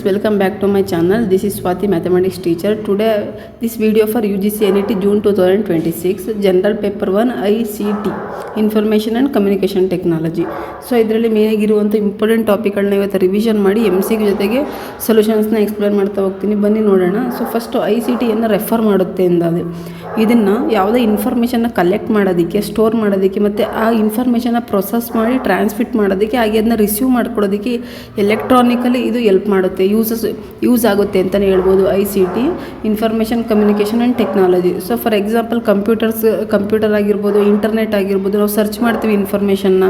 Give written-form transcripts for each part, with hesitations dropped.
students, welcome back to my channel. This is Swati, mathematics teacher. Today this video for UGC NET June 2026 general paper 1 ICT information and communication technology. So ಇದರಲ್ಲಿ main ಆಗಿರುವಂಥ important ಟಾಪಿಕ್ಗಳನ್ನ ಇವತ್ತು revision ಮಾಡಿ MCQ ಜೊತೆಗೆ ಸೊಲ್ಯೂಷನ್ಸ್ನ explain ಮಾಡ್ತಾ ಹೋಗ್ತೀನಿ. ಬನ್ನಿ ನೋಡೋಣ. So first ICT ಅನ್ನು ರೆಫರ್ ಮಾಡುತ್ತೆ ಎಂದಾದರೆ ಇದನ್ನು ಯಾವುದೇ ಇನ್ಫಾರ್ಮೇಷನ್ನ ಕಲೆಕ್ಟ್ ಮಾಡೋದಕ್ಕೆ, ಸ್ಟೋರ್ ಮಾಡೋದಕ್ಕೆ ಮತ್ತು ಆ ಇನ್ಫಾರ್ಮೇಷನ್ನ ಪ್ರೊಸೆಸ್ ಮಾಡಿ ಟ್ರಾನ್ಸ್ಮಿಟ್ ಮಾಡೋದಕ್ಕೆ, ಹಾಗೆ ಅದನ್ನ ರಿಸೀವ್ ಮಾಡ್ಕೊಳ್ಳೋದಕ್ಕೆ ಎಲೆಕ್ಟ್ರಾನಿಕಲಿ ಇದು ಎಲ್ಪ್ ಮಾಡುತ್ತೆ, ಯೂಸ್ ಆಗುತ್ತೆ ಅಂತಲೇ ಹೇಳ್ಬೋದು. ICT information communication and technology. So for example computer ಆಗಿರ್ಬೋದು, ಇಂಟರ್ನೆಟ್ ಆಗಿರ್ಬೋದು, ನಾವು ಸರ್ಚ್ ಮಾಡ್ತೀವಿ ಇನ್ಫಾರ್ಮೇಷನ್ನ.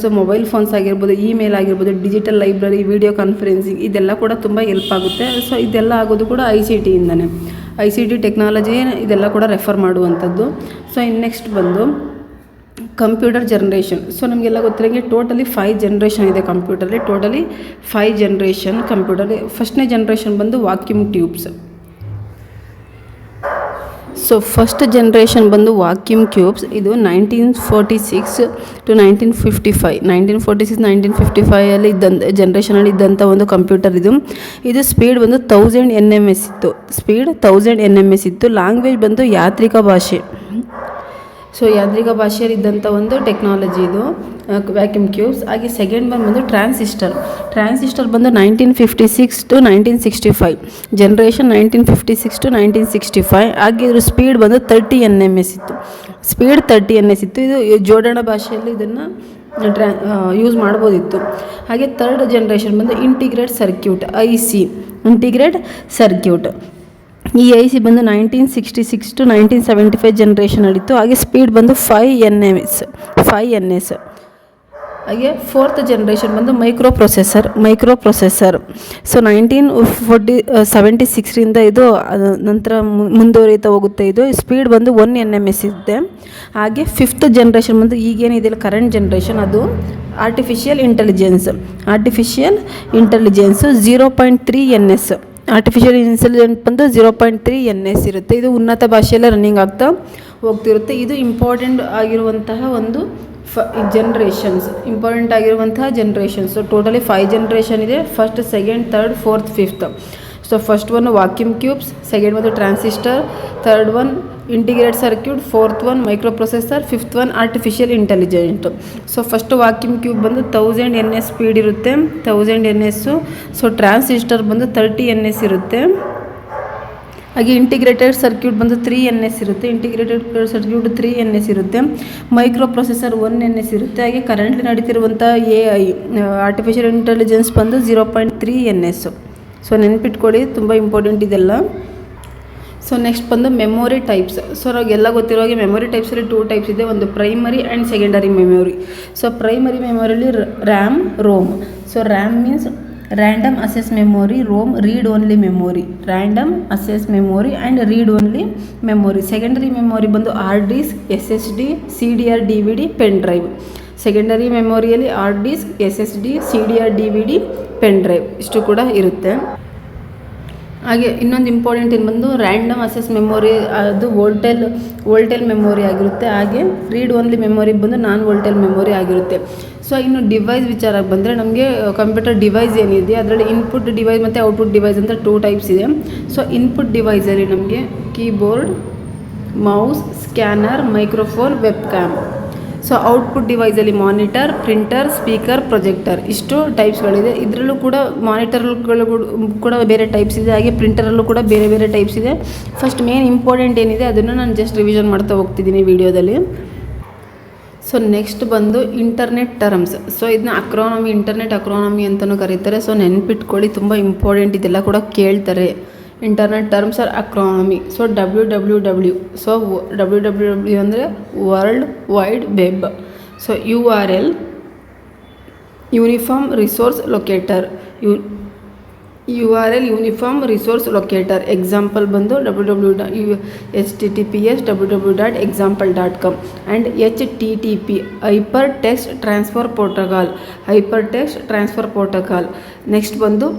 ಸೊ ಮೊಬೈಲ್ ಫೋನ್ಸ್ ಆಗಿರ್ಬೋದು, ಇಮೇಲ್ ಆಗಿರ್ಬೋದು, ಡಿಜಿಟಲ್ ಲೈಬ್ರರಿ, ವಿಡಿಯೋ ಕಾನ್ಫರೆನ್ಸಿಂಗ್, ಇದೆಲ್ಲ ಕೂಡ ತುಂಬ ಹೆಲ್ಪ್ ಆಗುತ್ತೆ. ಸೊ ಇದೆಲ್ಲ ಆಗೋದು ಕೂಡ ICT ಇಂದನೇ. ICT ಟೆಕ್ನಾಲಜಿ ಇದೆಲ್ಲ ಕೂಡ ರೆಫರ್ ಮಾಡುವಂಥದ್ದು. ಸೊ ಇನ್ನು ನೆಕ್ಸ್ಟ್ ಬಂದು ಕಂಪ್ಯೂಟರ್ ಜನ್ರೇಷನ್. ಸೊ ನಮಗೆಲ್ಲ ಗೊತ್ತಿರೋಂಗೆ ಟೋಟಲಿ 5 ಜನ್ರೇಷನ್ ಇದೆ ಕಂಪ್ಯೂಟರಲ್ಲಿ. Totally 5 generation computer. ಫಸ್ಟ್ನೇ ಜನ್ರೇಷನ್ ಬಂದು vacuum tubes. So first generation ಬಂದು ವಾಕ್ಯೂಮ್ ಟ್ಯೂಬ್ಸ್. ಇದು 1946 to 1955, 1946-1955 ಇದ್ದಂಥ ಜನ್ರೇಷನಲ್ಲಿ ಇದ್ದಂಥ ಒಂದು ಕಂಪ್ಯೂಟರ್ ಇದು ಸ್ಪೀಡ್ ಬಂದು 1000 nms ಇತ್ತು. ಸ್ಪೀಡ್ 1000 nms ಇತ್ತು. ಲ್ಯಾಂಗ್ವೇಜ್ ಬಂದು ಯಾಂತ್ರಿಕ ಭಾಷೆ. ಸೊ ಯಾಂತ್ರಿಕ ಭಾಷೆಯಲ್ಲಿ ಇದ್ದಂಥ ಒಂದು ಟೆಕ್ನಾಲಜಿ ಇದು ವ್ಯಾಕ್ಯೂಮ್ ಟ್ಯೂಬ್ಸ್. ಹಾಗೆ ಸೆಕೆಂಡ್ ಬಂದು ಟ್ರಾನ್ಸಿಸ್ಟರ್ ಬಂದು 1956 to 1965 ಜನ್ರೇಷನ್. 1956 to 1965. ಹಾಗೆ ಇದ್ರ ಸ್ಪೀಡ್ ಬಂದು 30 nms ಇತ್ತು. ಸ್ಪೀಡ್ 30 ns ಇತ್ತು. ಇದು ಜೋಡಣಾ ಭಾಷೆಯಲ್ಲಿ ಇದನ್ನು ಯೂಸ್ ಮಾಡ್ಬೋದಿತ್ತು. ಹಾಗೆ ಥರ್ಡ್ ಜನ್ರೇಷನ್ ಬಂದು integrate circuit, IC integrate circuit. ಈ IC ಬಂದು 1966 to 1975 ಜನ್ರೇಷನಲ್ಲಿತ್ತು. ಹಾಗೆ ಸ್ಪೀಡ್ ಬಂದು 5 ns. ಹಾಗೆ ಫೋರ್ತ್ ಜನ್ರೇಷನ್ ಬಂದು ಮೈಕ್ರೋ ಪ್ರೊಸೆಸರ್. ಸೊ 1976 ಇದು ನಂತರ ಮುಂದುವರಿತಾ ಹೋಗುತ್ತೆ. ಇದು ಸ್ಪೀಡ್ ಬಂದು 1 nms ಇದೆ. ಹಾಗೆ ಫಿಫ್ತ್ ಜನ್ರೇಷನ್ ಬಂದು ಈಗೇನಿದೆಯಲ್ಲ ಕರೆಂಟ್ ಜನ್ರೇಷನ್, ಅದು artificial intelligence 0.3 ns. Artificial intelligence ಬಂದು 0.3 ns ಇರುತ್ತೆ. ಇದು ಉನ್ನತ ಭಾಷೆಯಲ್ಲೇ ರನ್ನಿಂಗ್ ಆಗ್ತಾ ಹೋಗ್ತಿರುತ್ತೆ. ಇದು ಇಂಪಾರ್ಟೆಂಟ್ ಆಗಿರುವಂತಹ ಒಂದು ಜನ್ರೇಷನ್ಸ್. ಸೊ ಟೋಟಲಿ 5 ಜನ್ರೇಷನ್ ಇದೆ. First, second, third, fourth, fifth. So first one vacuum tubes, second ಒಂದು transistor, third one integrate circuit, fourth one microprocessor, fifth one artificial intelligent. So first vacuum tube ಬಂದು 1000 ns speed ಇರುತ್ತೆ, 1000 ns. So transistor ಬಂದು 30 ns ಇರುತ್ತೆ. ಹಾಗೆ integrated circuit ಬಂದು 3 ns ಇರುತ್ತೆ. Micro processor 1 ns ಇರುತ್ತೆ. ಹಾಗೆ ಕರೆಂಟ್ಲಿ ನಡೀತಿರುವಂಥ AI ಆರ್ಟಿಫಿಷಿಯಲ್ ಇಂಟೆಲಿಜೆನ್ಸ್ ಬಂದು 0.3 ns. ಸೊ ನೆನ್ಪಿಟ್ಕೊಳ್ಳಿ, ತುಂಬ ಇಂಪಾರ್ಟೆಂಟ್ ಇದೆಲ್ಲ. ಸೊ ನೆಕ್ಸ್ಟ್ ಬಂದು ಮೆಮೊರಿ ಟೈಪ್ಸ್. ಸೊ ನಮಗೆಲ್ಲ ಗೊತ್ತಿರೋ ಹಾಗೆ ಮೆಮೊರಿ ಟೈಪ್ಸಲ್ಲಿ 2 ಟೈಪ್ಸ್ ಇದೆ. ಒಂದು primary and secondary memory. So primary ಮೆಮೊರಿಲಿ RAM, ROM. So RAM means random access memory, ROM read only memory. Random access memory and read only memory. Secondary memory ಬಂದು hard disk, SSD, CDR, DVD, pen drive. Secondary ಮೆಮೊರಿಯಲ್ಲಿ hard disk, SSD, CDR, DVD, pen drive ಇಷ್ಟು ಕೂಡ ಇರುತ್ತೆ. ಹಾಗೆ ಇನ್ನೊಂದು important ಏನು ಬಂದು random access memory, ಅದು ವೋಲ್ಟೇಲ್ memory ಆಗಿರುತ್ತೆ. ಹಾಗೆ ರೀಡ್ ಓನ್ಲಿ ಮೆಮೊರಿ ಬಂದು ನಾನ್ ವೋಲ್ಟೇಲ್ ಮೆಮೊರಿ ಆಗಿರುತ್ತೆ. ಸೊ ಇನ್ನು ಡಿವೈಸ್ ವಿಚಾರಕ್ಕೆ ಬಂದರೆ ನಮಗೆ ಕಂಪ್ಯೂಟರ್ ಡಿವೈಸ್ ಏನಿದೆ ಅದರಲ್ಲಿ ಇನ್ಪುಟ್ ಡಿವೈಸ್ ಮತ್ತು ಔಟ್ಪುಟ್ ಡಿವೈಸ್ ಅಂತ 2 ಟೈಪ್ಸ್ ಇದೆ. ಸೊ ಇನ್ಪುಟ್ ಡಿವೈಸಲ್ಲಿ ನಮಗೆ keyboard, mouse, scanner, microphone, webcam. So output ಡಿವೈಸಲ್ಲಿ ಮಾನಿಟರ್, ಪ್ರಿಂಟರ್, ಸ್ಪೀಕರ್, ಪ್ರೊಜೆಕ್ಟರ್ ಇಷ್ಟು ಟೈಪ್ಸ್ಗಳಿದೆ. ಇದರಲ್ಲೂ ಕೂಡ ಮಾನಿಟರ್ಗಳು ಕೂಡ ಬೇರೆ ಟೈಪ್ಸ್ ಇದೆ. ಹಾಗೆ ಪ್ರಿಂಟರಲ್ಲೂ ಕೂಡ ಬೇರೆ ಟೈಪ್ಸ್ ಇದೆ. ಫಸ್ಟ್ ಮೇನ್ ಇಂಪಾರ್ಟೆಂಟ್ ಏನಿದೆ ಅದನ್ನು ನಾನು ಜಸ್ಟ್ ರಿವಿಷನ್ ಮಾಡ್ತಾ ಹೋಗ್ತಿದ್ದೀನಿ ವಿಡಿಯೋದಲ್ಲಿ. ಸೊ ನೆಕ್ಸ್ಟ್ ಬಂದು ಇಂಟರ್ನೆಟ್ ಟರ್ಮ್ಸ್. ಸೊ ಇದನ್ನ ಇಂಟರ್ನೆಟ್ ಅಕ್ರಾನಮಿ ಅಂತಲೂ ಕರೀತಾರೆ. ಸೊ ನೆನ್ಪಿಟ್ಕೊಳ್ಳಿ, ತುಂಬ ಇಂಪಾರ್ಟೆಂಟ್, ಇದೆಲ್ಲ ಕೂಡ ಕೇಳ್ತಾರೆ. Internet terms or acronym. So WWW. So WWW ಅಂದರೆ world wide web. So URL uniform resource locator. URL uniform resource locator. Example ಬಂದು https www.example.com and HTTP hypertext transfer protocol. Next ಬಂದು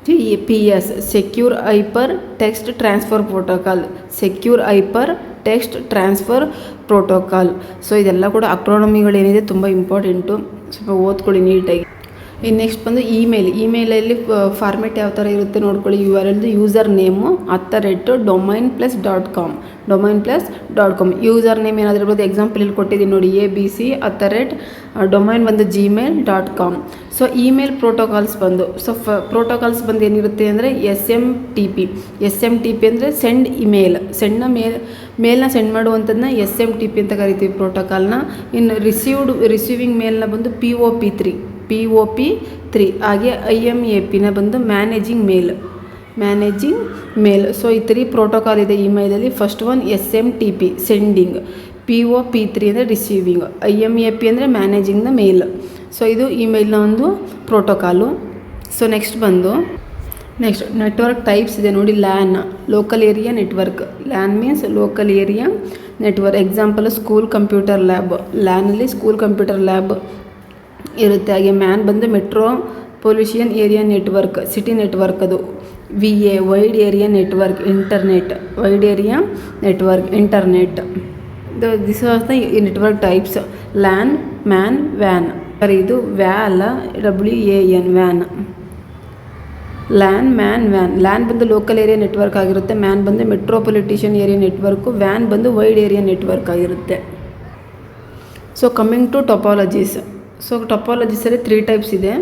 HTTPS secure hypertext transfer protocol. So ಇದೆಲ್ಲ ಕೂಡ ಅಕ್ರಾನಮಿಗಳೇನಿದೆ ತುಂಬ important. ಸ್ವಲ್ಪ ಓದ್ಕೊಳ್ಳಿ ನೀಟಾಗಿ. ಇನ್ನು ನೆಕ್ಸ್ಟ್ ಬಂದು ಇಮೇಲಲ್ಲಿ ಫಾರ್ಮೆಟ್ ಯಾವ ಥರ ಇರುತ್ತೆ ನೋಡ್ಕೊಳ್ಳಿ. URL user name @domain+.com user name ಏನಾದರೂ ಇರ್ಬೋದು. ಎಕ್ಸಾಂಪಲ್ ಇಲ್ಲಿ ಕೊಟ್ಟಿದ್ದೀನಿ ನೋಡಿ, ABC ಡೊಮೈನ್ ಬಂದು gmail.com. ಸೊ ಇಮೇಲ್ ಪ್ರೋಟೋಕಾಲ್ಸ್ ಬಂದು ಪ್ರೋಟೋಕಾಲ್ಸ್ ಬಂದು ಏನಿರುತ್ತೆ ಅಂದರೆ SMTP ಅಂದರೆ ಸೆಂಡ್ ಇಮೇಲ್, ಮೇಲ್ನ ಸೆಂಡ್ ಮಾಡುವಂಥದ್ದನ್ನ SMTP ಅಂತ ಕರಿತೀವಿ ಪ್ರೋಟೋಕಾಲ್ನ. ಇನ್ನು ರಿಸೀವಿಂಗ್ ಮೇಲ್ನ ಬಂದು POP3 ಹಾಗೆ IMAPನ ಬಂದು ಮ್ಯಾನೇಜಿಂಗ್ ಮೇಲ್. ಸೊ ಈ 3 ಪ್ರೋಟೋಕಾಲ್ ಇದೆ ಇಮೇಲಲ್ಲಿ. First one SMTP sending, POP3 ಅಂದರೆ ರಿಸೀವಿಂಗ್, IMAP ಅಂದರೆ ಮ್ಯಾನೇಜಿಂಗ್ ದ ಮೇಲ್. ಸೊ ಇದು ಇಮೇಲ್ನ ಒಂದು protocol. So next network types ಇದೆ ನೋಡಿ. Local area network. Means local area network. Example school computer lab, ಲ್ಯಾನಲ್ಲಿ ಸ್ಕೂಲ್ ಕಂಪ್ಯೂಟರ್ ಲ್ಯಾಬ್ ಇರುತ್ತೆ. ಹಾಗೆ ಮ್ಯಾನ್ ಬಂದು metropolitan area network, city network ಅದು. VA wide area network, internet. This are the network types. LAN, MAN, ವ್ಯಾನ್. ಇದು ವ್ಯಾನ್, WAN van. LAN, MAN, van. LAN ಬಂದು local area network ಆಗಿರುತ್ತೆ. Man ಬಂದು ಮೆಟ್ರೋಪಾಲಿಟಿಷನ್ ಏರಿಯಾ ನೆಟ್ವರ್ಕು. ವ್ಯಾನ್ ಬಂದು wide area network ಆಗಿರುತ್ತೆ. So coming to ಟೊಪಾಲಜೀಸ್. So ಟೊಪಾಲಜೀಸಲ್ಲಿ 3 types ಇದೆ.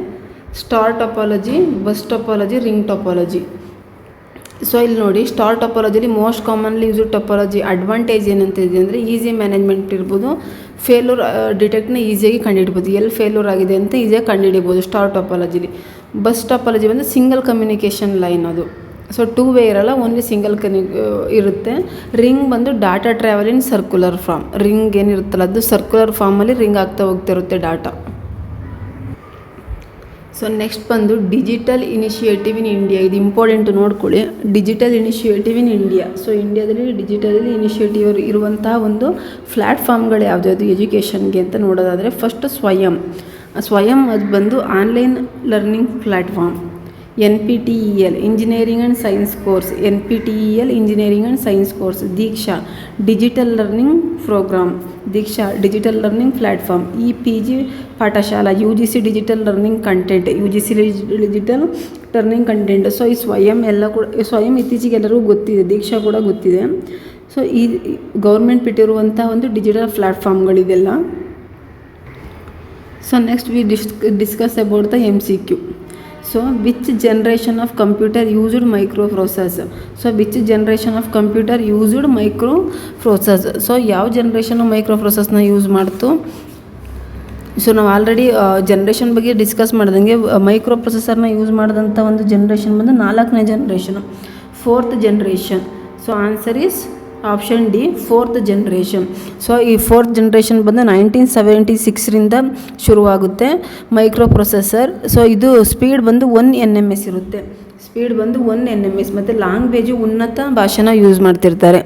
Star topology, bus topology, ring topology. So ಇಲ್ಲಿ ನೋಡಿ, star ಟೊಪಾಲಜಿಲಿ most commonly used topology advantage ಏನಂತ ಇದೆ ಅಂದರೆ ಈಸಿ ಮ್ಯಾನೇಜ್ಮೆಂಟ್ ಇರ್ಬೋದು. ಫೇಲ್ಯೂರ್ ಡಿಟೆಕ್ಟ್ನ ಈಸಿಯಾಗಿ ಕಂಡುಹಿಡ್ಬೋದು, ಎಲ್ಲಿ ಫೇಲ್ಯೂರ್ ಆಗಿದೆ ಅಂತ ಈಸಿಯಾಗಿ ಕಂಡುಹಿಡಿಬೋದು ಸ್ಟಾರ್ ಟೊಪಾಲಜಿಲಿ. ಬಸ್ ಟೊಪಾಲಜಿ ಬಂದು ಸಿಂಗಲ್ ಕಮ್ಯುನಿಕೇಷನ್ ಲೈನ್ ಅದು. ಸೊ 2 ವೇ ಇರಲ್ಲ, ಓನ್ಲಿ ಸಿಂಗಲ್ ಇರುತ್ತೆ. ರಿಂಗ್ ಬಂದು data travel in circular form. Ring ಏನಿರುತ್ತಲ್ಲ ಅದು ಸರ್ಕ್ಯುಲರ್ ಫಾರ್ಮಲ್ಲಿ ರಿಂಗ್ ಆಗ್ತಾ ಹೋಗ್ತಿರುತ್ತೆ ಡಾಟಾ. ಸೊ ನೆಕ್ಸ್ಟ್ ಬಂದು ಡಿಜಿಟಲ್ ಇನಿಷಿಯೇಟಿವ್ ಇನ್ ಇಂಡಿಯಾ. ಇದು ಇಂಪಾರ್ಟೆಂಟ್ ನೋಡ್ಕೊಳ್ಳಿ, digital initiative in India. So ಇಂಡಿಯಾದಲ್ಲಿ ಡಿಜಿಟಲಿ ಇನಿಷಿಯೇಟಿವ್ ಇರುವಂತಹ ಒಂದು ಪ್ಲ್ಯಾಟ್ಫಾರ್ಮ್ಗಳು ಯಾವ್ದು ಎಜುಕೇಷನ್ಗೆ ಅಂತ ನೋಡೋದಾದರೆ, ಫಸ್ಟ್ ಸ್ವಯಂ ಅದು ಬಂದು online learning platform. NPTEL engineering and science course, NPTEL engineering and science course. Diksha digital learning program, Diksha digital learning platform. EPG Pathshala, UGC digital learning content, UGC digital learning content. So ಈ ಸ್ವಯಂ ಎಲ್ಲ ಕೂಡ, ಸ್ವಯಂ ಇತ್ತೀಚೆಗೆ ಎಲ್ಲರಿಗೂ ಗೊತ್ತಿದೆ, ದೀಕ್ಷಾ ಕೂಡ ಗೊತ್ತಿದೆ. ಸೊ ಈ ಗೌರ್ಮೆಂಟ್ ಬಿಟ್ಟಿರುವಂಥ ಒಂದು ಡಿಜಿಟಲ್ ಪ್ಲ್ಯಾಟ್ಫಾರ್ಮ್ಗಳಿದೆಲ್ಲ. So next we discuss about the MCQ. So which generation of computer used microprocessor? So which generation of computer used microprocessor? So ಯಾವ ಜನ್ರೇಷನ್ ಮೈಕ್ರೋಪ್ರೊಸೆಸ್ನ ಯೂಸ್ ಮಾಡ್ತು? ಸೊ ನಾವು ಆಲ್ರೆಡಿ ಜನ್ರೇಷನ್ ಬಗ್ಗೆ ಡಿಸ್ಕಸ್ ಮಾಡ್ದಂಗೆ ಮೈಕ್ರೋಪ್ರೊಸೆಸರ್ನ use ಮಾಡಿದಂಥ ಒಂದು ಜನ್ರೇಷನ್ ಬಂದು 4ನೇ generation, 4th generation. So answer is option D, 4th generation. So ಈ 4th ಜನರೇಷನ್ ಬಂದು 1976ರಿಂದ ಶುರುವಾಗುತ್ತೆ ಮೈಕ್ರೋಪ್ರೊಸೆಸರ್. ಸೊ ಇದು ಸ್ಪೀಡ್ ಬಂದು 1 nms ಇರುತ್ತೆ,1 nms. ಮತ್ತು ಲ್ಯಾಂಗ್ವೇಜು ಉನ್ನತ ಭಾಷೆನ ಯೂಸ್ ಮಾಡ್ತಿರ್ತಾರೆ.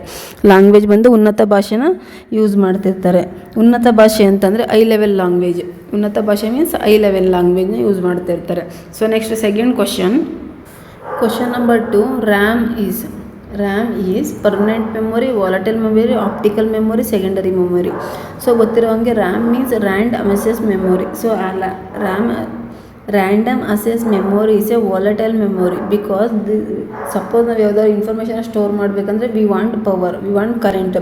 ಉನ್ನತ ಭಾಷೆ ಅಂತಂದರೆ ಐ ಲೆವೆಲ್ ಲ್ಯಾಂಗ್ವೇಜ್. ಉನ್ನತ ಭಾಷೆ ಮೀನ್ಸ್ ಐ ಲೆವೆಲ್ ಲ್ಯಾಂಗ್ವೇಜ್ನ ಯೂಸ್ ಮಾಡ್ತಿರ್ತಾರೆ. So next second question number 2. RAM is permanent memory, volatile memory, optical memory, secondary memory. So ಗೊತ್ತಿರೋ ಹಂಗೆ RAM means random access memory. So random access memory is a volatile memory because suppose ನಾವು ಯಾವ್ದಾದ್ರು information store ಮಾಡಬೇಕಂದ್ರೆ we want power, we want current.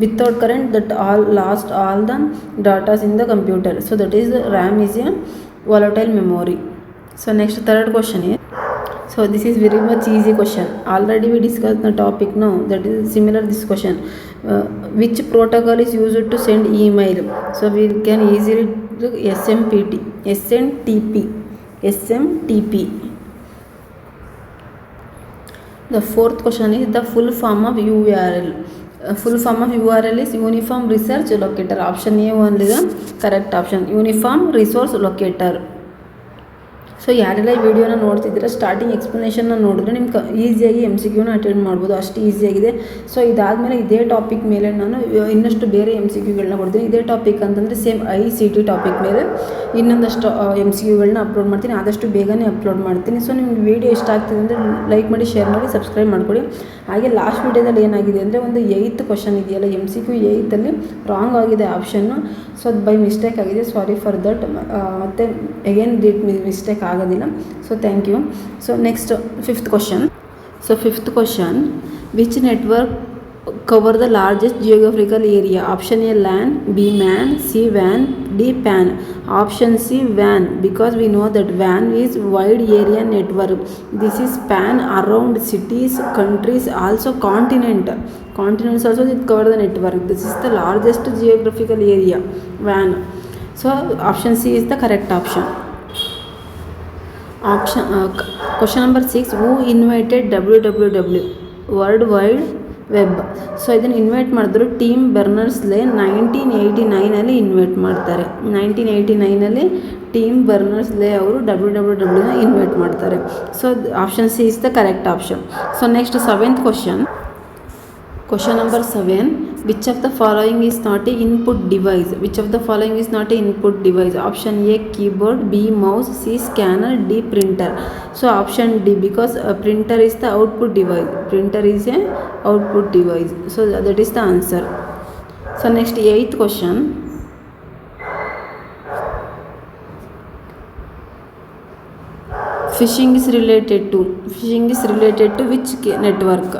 Without current that lost all the data in the computer. So that is RAM is a volatile memory. So next third question is, so this is very much easy question. Already we discussed the topic now. That is similar this question. Which protocol is used to send email? So we can easily look SMTP. The fourth question is the full form of URL. Full form of URL is Uniform Research Locator. Option A only the correct option. Uniform Resource Locator. So ಯಾರೆಲ್ಲ ಈ ವಿಡಿಯೋನ ನೋಡ್ತಿದ್ದೀರಾ starting ಎಕ್ಸ್ಪ್ಲನೇಷನ್ನ ನೋಡಿದ್ರೆ ನಿಮ್ಗೆ ಈಸಿಯಾಗಿ MCQನ attend ಮಾಡ್ಬೋದು, ಅಷ್ಟು ಈಸಿಯಾಗಿದೆ. So ಇದಾದಮೇಲೆ ಇದೇ ಟಾಪಿಕ್ ಮೇಲೆ ನಾನು ಇನ್ನಷ್ಟು ಬೇರೆ MCQಗಳನ್ನ ಕೊಡ್ತೀನಿ. ಇದೇ ಟಾಪಿಕ್ ಅಂತಂದರೆ ಸೇಮ್ ICT ಟಾಪಿಕ್ ಮೇಲೆ ಇನ್ನೊಂದಷ್ಟು MCQಗಳನ್ನ ಅಪ್ಲೋಡ್ ಮಾಡ್ತೀನಿ, ಆದಷ್ಟು ಬೇಗನೆ ಅಪ್ಲೋಡ್ ಮಾಡ್ತೀನಿ. ಸೊ ನಿಮ್ಗೆ ವಿಡಿಯೋ ಇಷ್ಟ ಆಗ್ತಿದೆ ಅಂದರೆ ಲೈಕ್ ಮಾಡಿ, ಶೇರ್ ಮಾಡಿ, ಸಬ್ಸ್ಕ್ರೈಬ್ ಮಾಡ್ಕೊಳ್ಳಿ. ಹಾಗೆ ಲಾಸ್ಟ್ ವಿಡಿಯೋದಲ್ಲಿ ಏನಾಗಿದೆ ಅಂದರೆ ಒಂದು 8th ಕ್ವಶನ್ ಇದೆಯಲ್ಲ MCQ 8ಲ್ಲಿ ರಾಂಗ್ ಆಗಿದೆ ಆಪ್ಷನ್ನು. ಸೊ ಅದು ಬೈ ಮಿಸ್ಟೇಕ್ ಆಗಿದೆ, ಸಾರಿ ಫಾರ್ ದಟ್. ಮತ್ತು ಅಗೇನ್ ಮಿಸ್ಟೇಕ್ ಆಗೋದಿಲ್ಲ. So thank you. So next 5th question. So 5th question, which network cover the largest geographical area? Option A LAN, B MAN, C WAN, D PAN. Option C WAN, because we know that WAN is wide area network. This is PAN around cities, countries, also continent. Continents also it cover the network. This is the largest geographical area, WAN. So option C is the correct option. Question number 6, who invented www, World Wide web? So ಇದನ್ನು invite ಮಾಡಿದ್ರು Tim ಬರ್ನರ್ಸ್-ಲೇ 1989 invite ಮಾಡ್ತಾರೆ. 1989 Tim ಬರ್ನರ್ಸ್-ಲೇ ಅವರು wwwನ invite ಮಾಡ್ತಾರೆ. So option C is the correct option. So next 7th question. Question number 7, which of the following is not a input device? Which of the following is not a input device? Option A keyboard, B mouse, C scanner, D printer. So option D, because a printer is the output device. Printer is a output device. So that is the answer. So next 8th question. Phishing is related to which network?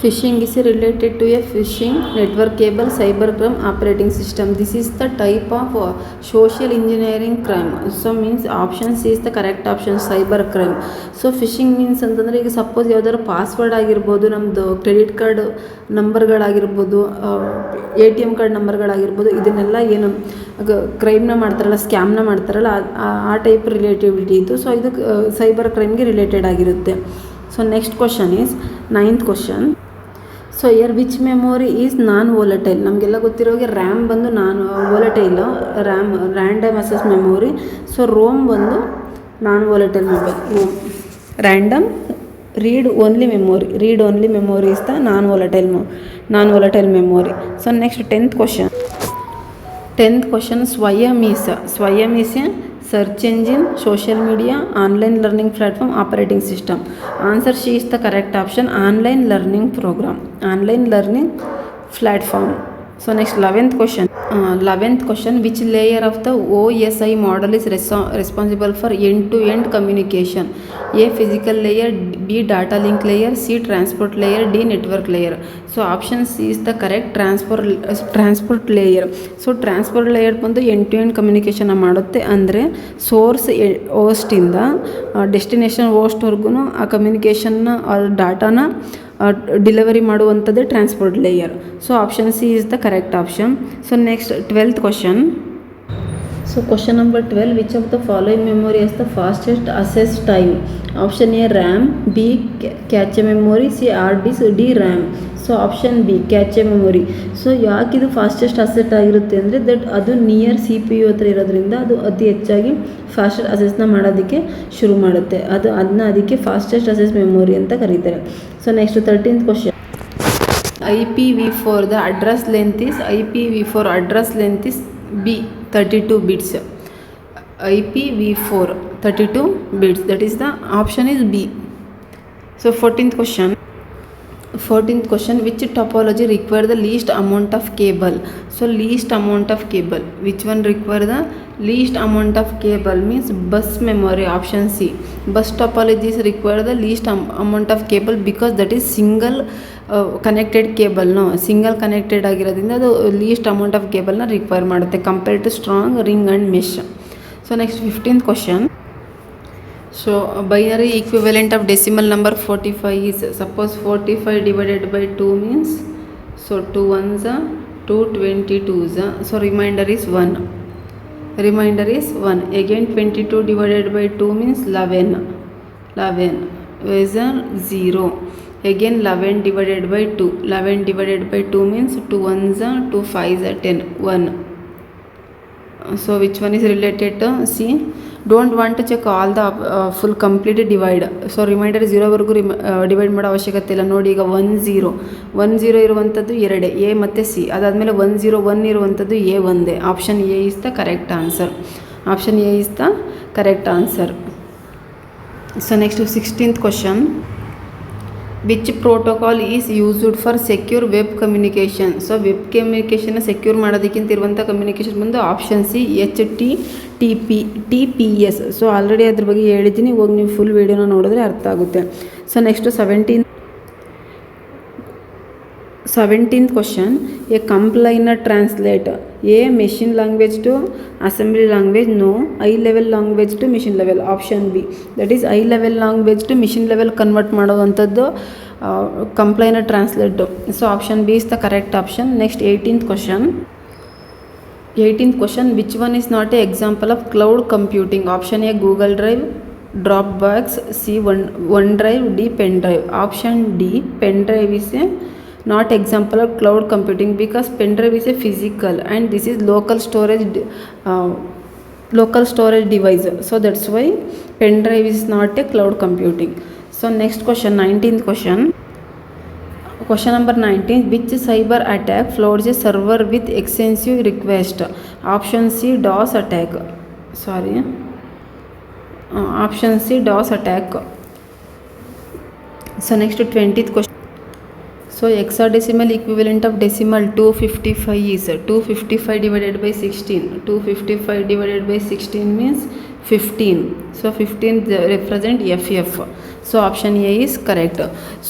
Phishing is related to a phishing network cable cybercrime operating system. This is the type of social engineering crime. So means option C is the correct option, cybercrime. So phishing means ಅಂತಂದರೆ ಈಗ suppose ಯಾವ್ದಾದ್ರು password ಆಗಿರ್ಬೋದು, ನಮ್ಮದು credit card ನಂಬರ್ಗಳಾಗಿರ್ಬೋದು, ATM card ನಂಬರ್ಗಳಾಗಿರ್ಬೋದು, ಇದನ್ನೆಲ್ಲ ಏನು ಕ್ರೈಮ್ನ ಮಾಡ್ತಾರಲ್ಲ, ಸ್ಕ್ಯಾಮ್ನ ಮಾಡ್ತಾರಲ್ಲ, ಆ ಟೈಪ್ ರಿಲೇಟಿವಿಟಿ ಇದ್ದು. ಸೊ ಇದು ಸೈಬರ್ ಕ್ರೈಮ್ಗೆ ರಿಲೇಟೆಡ್ ಆಗಿರುತ್ತೆ. So next question is 9th question. So here which memory is non volatile? ನಮಗೆಲ್ಲ ಗೊತ್ತಿರೋಗೆ ರ್ಯಾಮ್ ಬಂದು non volatile, random access memory. So ROM ಬಂದು non volatile memory. Random read only memory is the non volatile memory. So next 10th question. Swayam is A search engine, social media, online learning platform, operating system. Answer C is the correct option, online learning program, online learning platform. So next 11th question, which layer of the OSI model is responsible for end-to-end communication? A physical layer, B data link layer, C transport layer, D network layer. So option C is the correct, transport layer. So transport layer ಬಂದು end-to-end communication ಮಾಡುತ್ತೆ. ಅಂದರೆ source ಹೋಸ್ಟಿಂದ destination ಹೋಸ್ಟ್ವರೆಗೂ ಆ ಕಮ್ಯುನಿಕೇಷನ್ನ ಡಾಟಾನ delivery ಮಾಡುವಂಥದ್ದೇ transport layer. So option C is the correct option. So next 12th question. So question number 12, which of the following memory has the fastest access time? Option A RAM, B cache memory, C hard disk, D RAM. So option B cache memory. So ಯಾಕಿದು fastest asset ಆಗಿರುತ್ತೆ ಅಂದರೆ that ಅದು near CPU ಹತ್ರ ಇರೋದ್ರಿಂದ ಅದು ಅತಿ ಹೆಚ್ಚಾಗಿ fastest ಅಸೆಸ್ನ ಮಾಡೋದಕ್ಕೆ ಶುರು ಮಾಡುತ್ತೆ. ಅದಕ್ಕೆ ಫಾಸ್ಟೆಸ್ಟ್ ಅಸೆಸ್ ಮೆಮೊರಿ ಅಂತ ಕರೀತಾರೆ. So next 13th question. IPv4 the address length is B 32 bits. IPv4 32 bits, that is the option is B. So 14th question, which topology require the least amount of cable? So least amount of cable, which one require the least amount of cable? Means bus memory, option C. Bus topologies require the least amount of cable because that is single connected cable. Single connected ಆಗಿರೋದ್ರಿಂದ ಅದು least amount of cableನ require ಮಾಡುತ್ತೆ compare to star ring and mesh. So next 15th question. So binary equivalent of decimal number 45 is, suppose 45 divided by 2 means, so 2 ones are 2, 22s are, so remainder is 1. Again 22 divided by 2 means 11 is 0. Again 11 divided by 2 means 2 ones are 2, 5s are 10, 1. So which one is related to? See, don't want to check all the full complete divide. So reminder 0ವರೆಗೂ divide ಮಾಡೋ ಅವಶ್ಯಕತೆ ಇಲ್ಲ. ನೋಡಿ ಈಗ 1 0 ಇರುವಂಥದ್ದು 2 A ಮತ್ತು C, ಅದಾದಮೇಲೆ 1 0 1 ಇರುವಂಥದ್ದು ಎ ಒಂದೇ. Option A is the correct answer. Option A is the correct answer. So next 16th question. Which protocol is used for secure web communication. So web ಕಮ್ಯುನಿಕೇಷನ್ನ ಸೆಕ್ಯೂರ್ ಮಾಡೋದಕ್ಕಿಂತ ಇರುವಂಥ ಕಮ್ಯುನಿಕೇಷನ್ ಬಂದು option C HTTPS. So already ಅದ್ರ ಬಗ್ಗೆ ಹೇಳಿದ್ದೀನಿ, ಹೋಗಿ ನೀವು full ವೀಡಿಯೋನ ನೋಡಿದ್ರೆ ಅರ್ಥ ಆಗುತ್ತೆ. So next 17th question. A compiler translate a machine language to assembly language, no. High level language to machine level, option B. That is high level language to machine level convert ಮಾಡುವಂಥದ್ದು compiler translate. So option B is the correct option. Next 18th question. Which one is not a example of cloud computing. Option A Google Drive, Dropbox, C OneDrive, D pen drive. Option D pen drive is a not example of cloud computing because pen drive is a physical and this is local storage device. So that's why pen drive is not a cloud computing. So next question, 19th question. Question number 19. Which cyber attack floods a server with extensive request? Option C DOS attack. Option C DOS attack. So next 20th question. So hexadecimal equivalent of decimal 255 is 255 divided by 16. 255 divided by 16 means 15. So 15 represent FF. So option A is correct.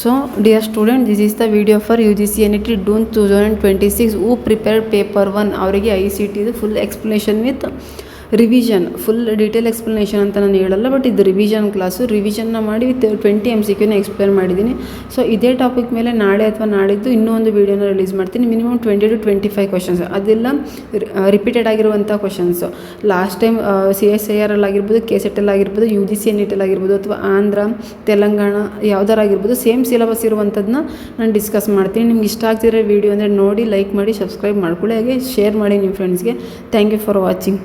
So dear student, this is the video for UGC NET June 2026 who prepared paper 1. ಅವರಿಗೆ ICT full explanation with revision, full detail explanation ಅಂತ ನಾನು ಹೇಳಲ್ಲ, but ಇದು revision class. ರಿವಿಷನ್ನ ಮಾಡಿ with 20 MCQನ explain ಮಾಡಿದ್ದೀನಿ. So ಇದೇ topic ಮೇಲೆ ನಾಳೆ ಅಥವಾ ನಾಳಿದ್ದು ಇನ್ನೂ ಒಂದು ವೀಡಿಯೋನ ರಿಲೀಸ್ ಮಾಡ್ತೀನಿ. ಮಿನಿಮಮ್ 20 to 25 ಕ್ವಶನ್ಸ್, ಅದೆಲ್ಲ ರಿಪೀಟೆಡ್ ಆಗಿರುವಂಥ ಕ್ವಶನ್ಸು. ಲಾಸ್ಟ್ ಟೈಮ್ CSIR ಆಗಿರ್ಬೋದು, KCET ಆಗಿರ್ಬೋದು, UGC NET ಆಗಿರ್ಬೋದು, ಅಥವಾ ಆಂಧ್ರ, ತೆಲಂಗಾಣ ಯಾವುದಾರಾಗಿರ್ಬೋದು, ಸೇಮ್ ಸಿಲೆಬಸ್ ಇರುವಂಥದ್ದನ್ನ ನಾನು ಡಿಸ್ಕಸ್ ಮಾಡ್ತೀನಿ. ನಿಮ್ಗೆ ಇಷ್ಟ ಆಗ್ತಿರೋ ವೀಡಿಯೋ ಅಂದರೆ ನೋಡಿ, ಲೈಕ್ ಮಾಡಿ, ಸಬ್ಸ್ಕ್ರೈಬ್ ಮಾಡ್ಕೊಳ್ಳಿ, ಹಾಗೆ ಶೇರ್ ಮಾಡಿ ನಿಮ್ಮ ಫ್ರೆಂಡ್ಸ್ಗೆ. Thank you for watching.